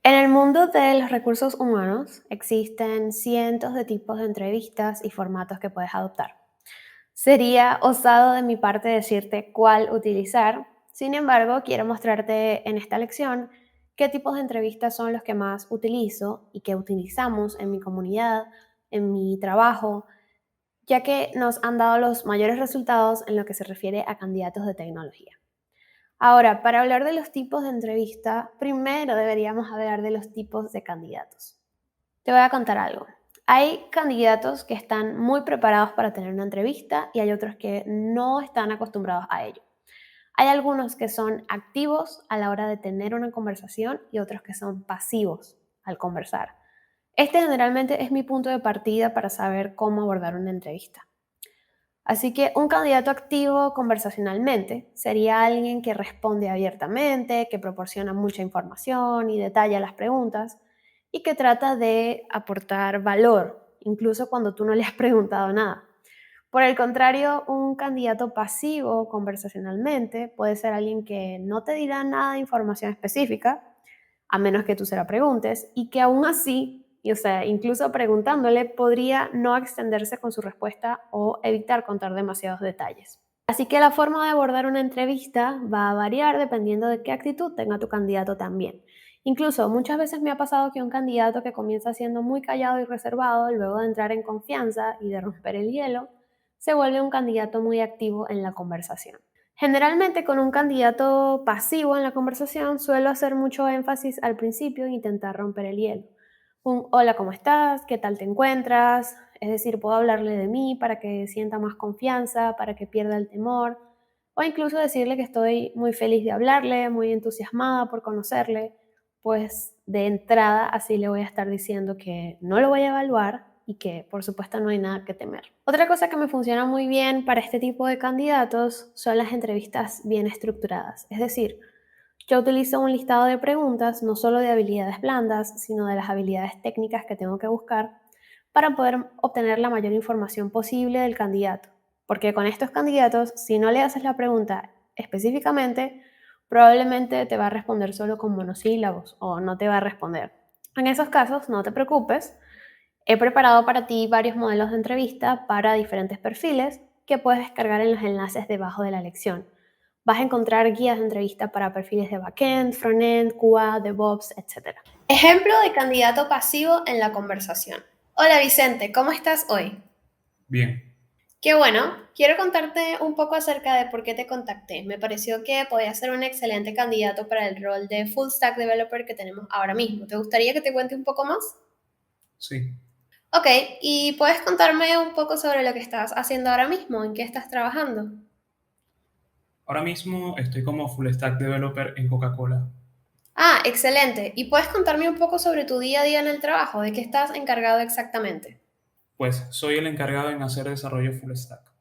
En el mundo de los recursos humanos existen cientos de tipos de entrevistas y formatos que puedes adoptar. Sería osado de mi parte decirte cuál utilizar, sin embargo, quiero mostrarte en esta lección qué tipos de entrevistas son los que más utilizo y que utilizamos en mi comunidad, en mi trabajo, ya que nos han dado los mayores resultados en lo que se refiere a candidatos de tecnología. Ahora, para hablar de los tipos de entrevista, primero deberíamos hablar de los tipos de candidatos. Te voy a contar algo. Hay candidatos que están muy preparados para tener una entrevista y hay otros que no están acostumbrados a ello. Hay algunos que son activos a la hora de tener una conversación y otros que son pasivos al conversar. Este generalmente es mi punto de partida para saber cómo abordar una entrevista. Así que un candidato activo conversacionalmente sería alguien que responde abiertamente, que proporciona mucha información y detalla las preguntas y que trata de aportar valor, incluso cuando tú no le has preguntado nada. Por el contrario, un candidato pasivo conversacionalmente puede ser alguien que no te dirá nada de información específica, a menos que tú se la preguntes, y que aún así, y, o sea, incluso preguntándole, podría no extenderse con su respuesta o evitar contar demasiados detalles. Así que la forma de abordar una entrevista va a variar dependiendo de qué actitud tenga tu candidato también. Incluso muchas veces me ha pasado que un candidato que comienza siendo muy callado y reservado, luego de entrar en confianza y de romper el hielo, se vuelve un candidato muy activo en la conversación. Generalmente con un candidato pasivo en la conversación suelo hacer mucho énfasis al principio en intentar romper el hielo. Un hola, ¿cómo estás? ¿Qué tal te encuentras? Es decir, puedo hablarle de mí para que sienta más confianza, para que pierda el temor, o incluso decirle que estoy muy feliz de hablarle, muy entusiasmada por conocerle, pues de entrada así le voy a estar diciendo que no lo voy a evaluar y que por supuesto no hay nada que temer. Otra cosa que me funciona muy bien para este tipo de candidatos son las entrevistas bien estructuradas. Es decir, yo utilizo un listado de preguntas, no solo de habilidades blandas, sino de las habilidades técnicas que tengo que buscar para poder obtener la mayor información posible del candidato. Porque con estos candidatos, si no le haces la pregunta específicamente, probablemente te va a responder solo con monosílabos o no te va a responder. En esos casos, no te preocupes. He preparado para ti varios modelos de entrevista para diferentes perfiles que puedes descargar en los enlaces debajo de la lección. Vas a encontrar guías de entrevista para perfiles de backend, frontend, QA, DevOps, etc. Ejemplo de candidato pasivo en la conversación. Hola Vicente, ¿cómo estás hoy? Bien, Qué bueno, quiero contarte un poco acerca de por qué te contacté. Me pareció que podía ser un excelente candidato para el rol de full stack developer que tenemos ahora mismo. ¿Te gustaría que te cuente un poco más? sí. Ok, ¿y puedes contarme un poco sobre lo que estás haciendo ahora mismo? ¿En qué estás trabajando? Ahora mismo estoy como full stack developer en Coca-Cola. Ah, excelente. ¿Y puedes contarme un poco sobre tu día a día en el trabajo? ¿De qué estás encargado exactamente? Pues soy el encargado en hacer desarrollo full stack.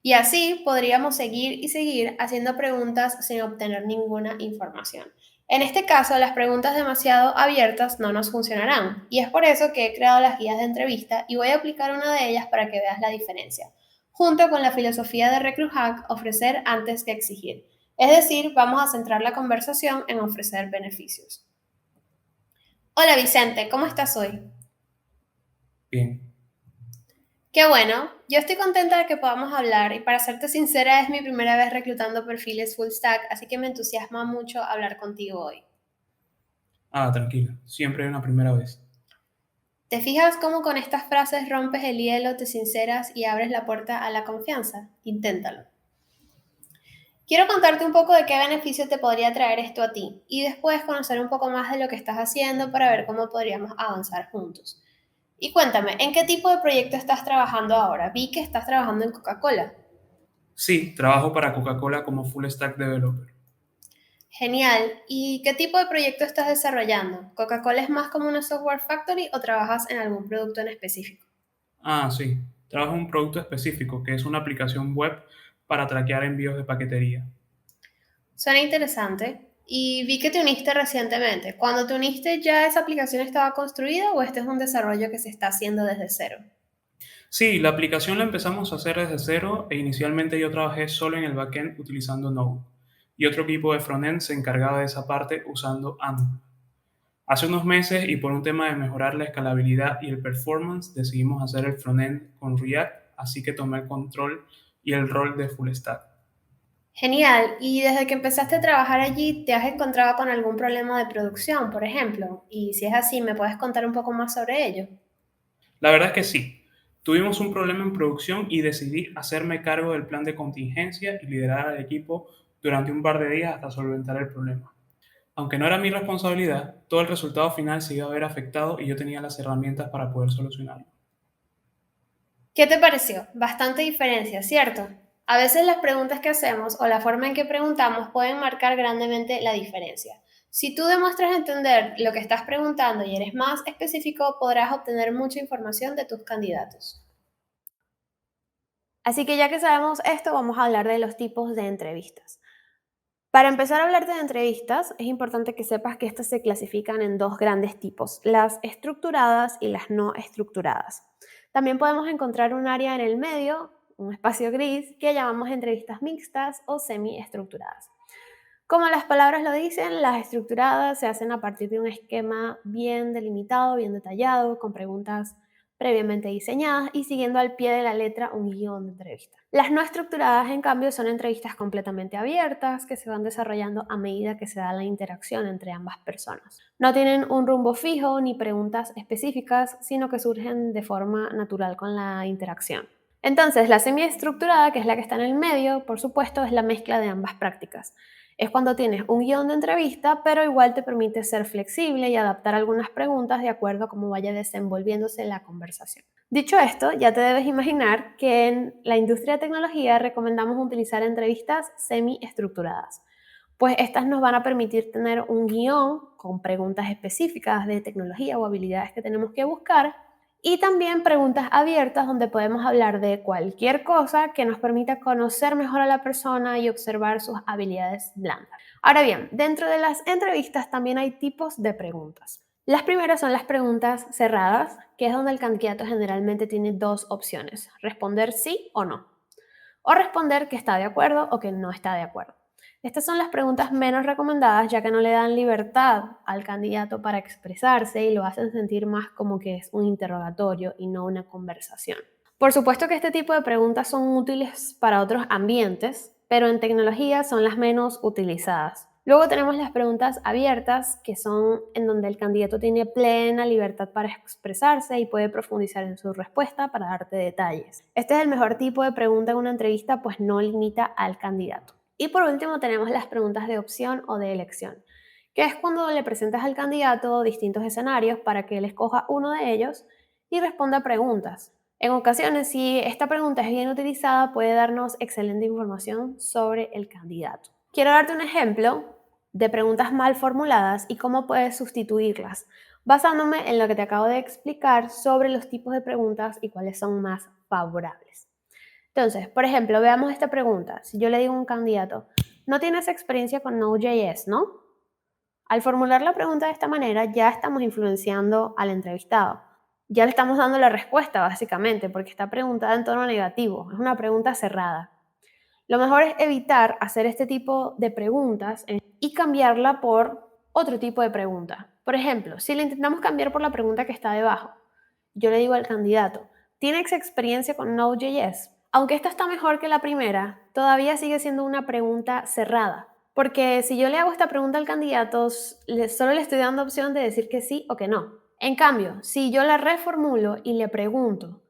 Y así podríamos seguir y seguir haciendo preguntas sin obtener ninguna información. En este caso, las preguntas demasiado abiertas no nos funcionarán, y es por eso que he creado las guías de entrevista y voy a aplicar una de ellas para que veas la diferencia, junto con la filosofía de RecruitHack, ofrecer antes que exigir. Es decir, vamos a centrar la conversación en ofrecer beneficios. Hola Vicente, ¿cómo estás hoy? Bien, Qué bueno, yo estoy contenta de que podamos hablar y para serte sincera es mi primera vez reclutando perfiles full stack, así que me entusiasma mucho hablar contigo hoy. tranquila, siempre hay una primera vez. ¿Te fijas cómo con estas frases rompes el hielo, te sinceras y abres la puerta a la confianza? Inténtalo. Quiero contarte un poco de qué beneficio te podría traer esto a ti y después conocer un poco más de lo que estás haciendo para ver cómo podríamos avanzar juntos. Y cuéntame, ¿en qué tipo de proyecto estás trabajando ahora? Vi que estás trabajando en Coca-Cola. Sí, trabajo para Coca-Cola como full stack developer. Genial. ¿Y qué tipo de proyecto estás desarrollando? ¿Coca-Cola es más como una software factory o trabajas en algún producto en específico? Sí, trabajo en un producto específico que es una aplicación web para traquear envíos de paquetería. Suena interesante. Y vi que te uniste recientemente. ¿Cuando te uniste ya esa aplicación estaba construida o este es un desarrollo que se está haciendo desde cero? Sí, la aplicación la empezamos a hacer desde cero e inicialmente yo trabajé solo en el backend utilizando Node. y otro equipo de frontend se encargaba de esa parte usando Angular. Hace unos meses y por un tema de mejorar la escalabilidad y el performance, decidimos hacer el frontend con React, así que tomé el control y el rol de full stack. Genial. ¿Y desde que empezaste a trabajar allí, te has encontrado con algún problema de producción, por ejemplo? Y si es así, ¿me puedes contar un poco más sobre ello? La verdad es que sí. Tuvimos un problema en producción y decidí hacerme cargo del plan de contingencia y liderar al equipo durante un par de días hasta solventar el problema. Aunque no era mi responsabilidad, todo el resultado final se iba a ver afectado y yo tenía las herramientas para poder solucionarlo. ¿Qué te pareció? Bastante diferencia, ¿cierto? A veces las preguntas que hacemos o la forma en que preguntamos pueden marcar grandemente la diferencia. Si tú demuestras entender lo que estás preguntando y eres más específico, podrás obtener mucha información de tus candidatos. Así que ya que sabemos esto, vamos a hablar de los tipos de entrevistas. Para empezar a hablarte de entrevistas, es importante que sepas que estas se clasifican en dos grandes tipos, las estructuradas y las no estructuradas. También podemos encontrar un área en el medio, un espacio gris, que llamamos entrevistas mixtas o semi-estructuradas. Como las palabras lo dicen, las estructuradas se hacen a partir de un esquema bien delimitado, bien detallado, con preguntas previamente diseñadas y siguiendo al pie de la letra un guión de entrevista. Las no estructuradas, en cambio, son entrevistas completamente abiertas que se van desarrollando a medida que se da la interacción entre ambas personas. No tienen un rumbo fijo ni preguntas específicas, sino que surgen de forma natural con la interacción. Entonces, la semiestructurada, que es la que está en el medio, por supuesto, es la mezcla de ambas prácticas. Es cuando tienes un guión de entrevista, pero igual te permite ser flexible y adaptar algunas preguntas de acuerdo a cómo vaya desenvolviéndose la conversación. Dicho esto, ya te debes imaginar que en la industria de tecnología recomendamos utilizar entrevistas semi-estructuradas, pues estas nos van a permitir tener un guión con preguntas específicas de tecnología o habilidades que tenemos que buscar y también preguntas abiertas donde podemos hablar de cualquier cosa que nos permita conocer mejor a la persona y observar sus habilidades blandas. Ahora bien, dentro de las entrevistas también hay tipos de preguntas. Las primeras son las preguntas cerradas, que es donde el candidato generalmente tiene dos opciones, responder sí o no, o responder que está de acuerdo o que no está de acuerdo. Estas son las preguntas menos recomendadas ya que no le dan libertad al candidato para expresarse y lo hacen sentir más como que es un interrogatorio y no una conversación. Por supuesto que este tipo de preguntas son útiles para otros ambientes, pero en tecnología son las menos utilizadas. Luego tenemos las preguntas abiertas, que son en donde el candidato tiene plena libertad para expresarse y puede profundizar en su respuesta para darte detalles. Este es el mejor tipo de pregunta en una entrevista, pues no limita al candidato. Y por último tenemos las preguntas de opción o de elección, que es cuando le presentas al candidato distintos escenarios para que él escoja uno de ellos y responda a preguntas. En ocasiones, si esta pregunta es bien utilizada, puede darnos excelente información sobre el candidato. Quiero darte un ejemplo de preguntas mal formuladas y cómo puedes sustituirlas, basándome en lo que te acabo de explicar sobre los tipos de preguntas y cuáles son más favorables. Entonces, por ejemplo, veamos esta pregunta. Si yo le digo a un candidato, no tienes experiencia con Node.js, ¿no? Al formular la pregunta de esta manera, ya estamos influenciando al entrevistado. Ya le estamos dando la respuesta, básicamente, porque está preguntada en tono negativo. Es una pregunta cerrada. Lo mejor es evitar hacer este tipo de preguntas y cambiarla por otro tipo de pregunta. Por ejemplo, si le intentamos cambiar por la pregunta que está debajo, yo le digo al candidato, ¿tienes experiencia con Node.js? Aunque esta está mejor que la primera, todavía sigue siendo una pregunta cerrada. Porque si yo le hago esta pregunta al candidato, solo le estoy dando opción de decir que sí o que no. En cambio, si yo la reformulo y le pregunto,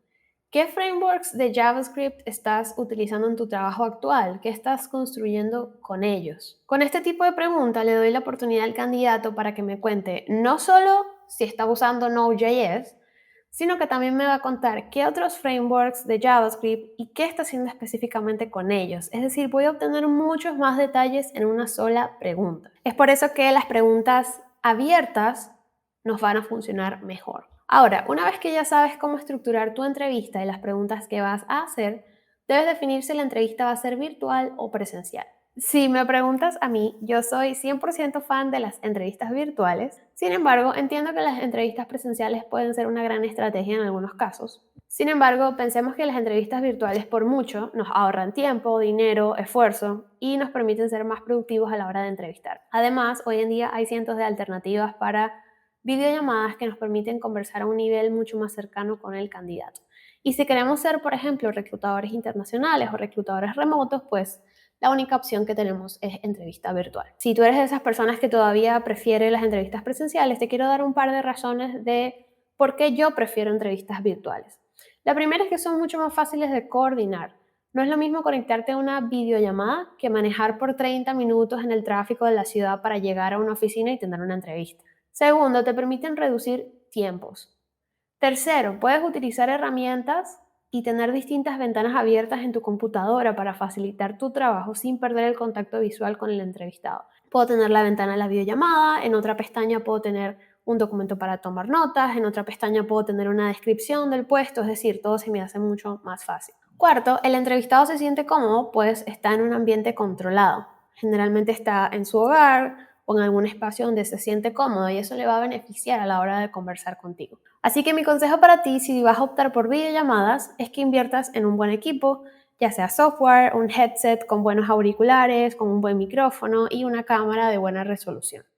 ¿qué frameworks de JavaScript estás utilizando en tu trabajo actual? ¿Qué estás construyendo con ellos? Con este tipo de pregunta le doy la oportunidad al candidato para que me cuente no solo si está usando Node.js, sino que también me va a contar qué otros frameworks de JavaScript y qué está haciendo específicamente con ellos. Es decir, voy a obtener muchos más detalles en una sola pregunta. Es por eso que las preguntas abiertas nos van a funcionar mejor. Ahora, una vez que ya sabes cómo estructurar tu entrevista y las preguntas que vas a hacer, debes definir si la entrevista va a ser virtual o presencial. Si me preguntas a mí, yo soy 100% fan de las entrevistas virtuales. Sin embargo, entiendo que las entrevistas presenciales pueden ser una gran estrategia en algunos casos. Sin embargo, pensemos que las entrevistas virtuales por mucho nos ahorran tiempo, dinero, esfuerzo y nos permiten ser más productivos a la hora de entrevistar. Además, hoy en día hay cientos de alternativas para videollamadas que nos permiten conversar a un nivel mucho más cercano con el candidato. Y si queremos ser, por ejemplo, reclutadores internacionales o reclutadores remotos, pues la única opción que tenemos es entrevista virtual. Si tú eres de esas personas que todavía prefiere las entrevistas presenciales, te quiero dar un par de razones de por qué yo prefiero entrevistas virtuales. La primera es que son mucho más fáciles de coordinar. No es lo mismo conectarte a una videollamada que manejar por 30 minutos en el tráfico de la ciudad para llegar a una oficina y tener una entrevista. Segundo, te permiten reducir tiempos. Tercero, puedes utilizar herramientas y tener distintas ventanas abiertas en tu computadora para facilitar tu trabajo sin perder el contacto visual con el entrevistado. Puedo tener la ventana de la videollamada, en otra pestaña puedo tener un documento para tomar notas, en otra pestaña puedo tener una descripción del puesto, es decir, todo se me hace mucho más fácil. Cuarto, el entrevistado se siente cómodo, pues está en un ambiente controlado. Generalmente está en su hogar o en algún espacio donde se siente cómodo y eso le va a beneficiar a la hora de conversar contigo. Así que mi consejo para ti, si vas a optar por videollamadas, es que inviertas en un buen equipo, ya sea software, un headset con buenos auriculares, con un buen micrófono y una cámara de buena resolución.